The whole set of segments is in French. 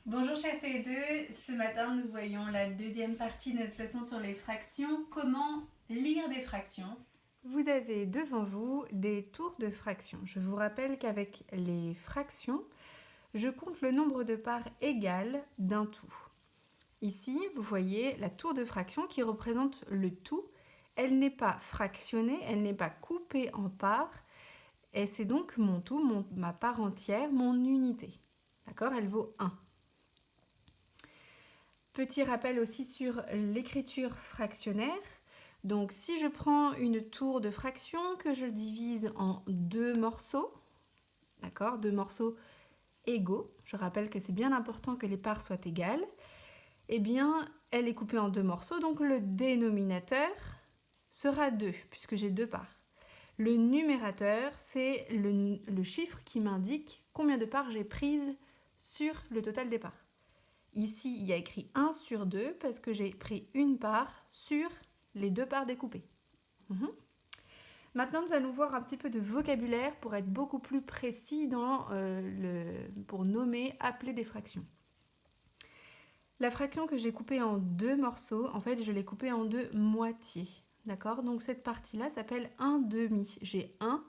Bonjour chers CE2, ce matin nous voyons la deuxième partie de notre leçon sur les fractions. Comment lire des fractions? Vous avez devant vous des tours de fractions. Je vous rappelle qu'avec les fractions, je compte le nombre de parts égales d'un tout. Ici, vous voyez la tour de fraction qui représente le tout. Elle n'est pas fractionnée, elle n'est pas coupée en parts, et c'est donc mon tout, ma part entière, mon unité. D'accord? Elle vaut 1. Petit rappel aussi sur l'écriture fractionnaire. Donc si je prends une tour de fraction que je divise en deux morceaux, d'accord, deux morceaux égaux, je rappelle que c'est bien important que les parts soient égales, eh bien elle est coupée en deux morceaux, donc le dénominateur sera 2 puisque j'ai deux parts. Le numérateur, c'est le chiffre qui m'indique combien de parts j'ai prises sur le total des parts. Ici, il y a écrit 1 sur 2 parce que j'ai pris une part sur les deux parts découpées. Maintenant, nous allons voir un petit peu de vocabulaire pour être beaucoup plus précis pour nommer, appeler des fractions. La fraction que j'ai coupée en deux morceaux, en fait, je l'ai coupée en deux moitiés. D'accord? Donc cette partie-là s'appelle un demi. J'ai un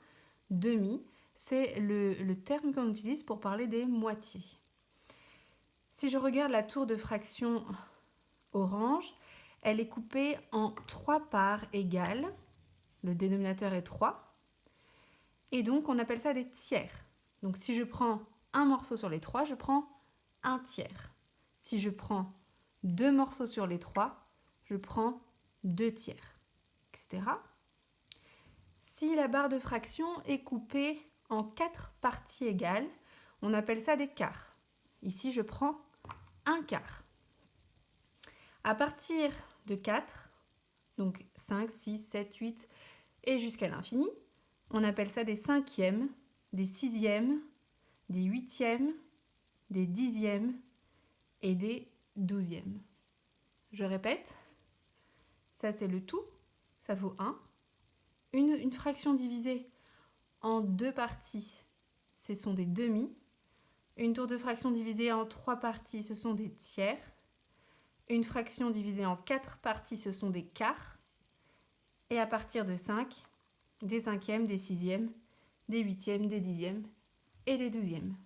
demi. C'est le terme qu'on utilise pour parler des moitiés. Si je regarde la tour de fraction orange, elle est coupée en trois parts égales. Le dénominateur est 3. Et donc, on appelle ça des tiers. Donc, si je prends un morceau sur les 3, je prends un tiers. Si je prends deux morceaux sur les 3, je prends 2 tiers, etc. Si la barre de fraction est coupée en 4 parties égales, on appelle ça des quarts. Ici, je prends un quart. À partir de 4, donc 5, 6, 7, 8 et jusqu'à l'infini, on appelle ça des cinquièmes, des sixièmes, des huitièmes, des dixièmes et des douzièmes. Je répète, ça c'est le tout, ça vaut 1. Une fraction divisée en deux parties, ce sont des demi. Une tour de fraction divisée en trois parties, ce sont des tiers. Une fraction divisée en 4 parties, ce sont des quarts. Et à partir de 5, des cinquièmes, des sixièmes, des huitièmes, des dixièmes et des douzièmes.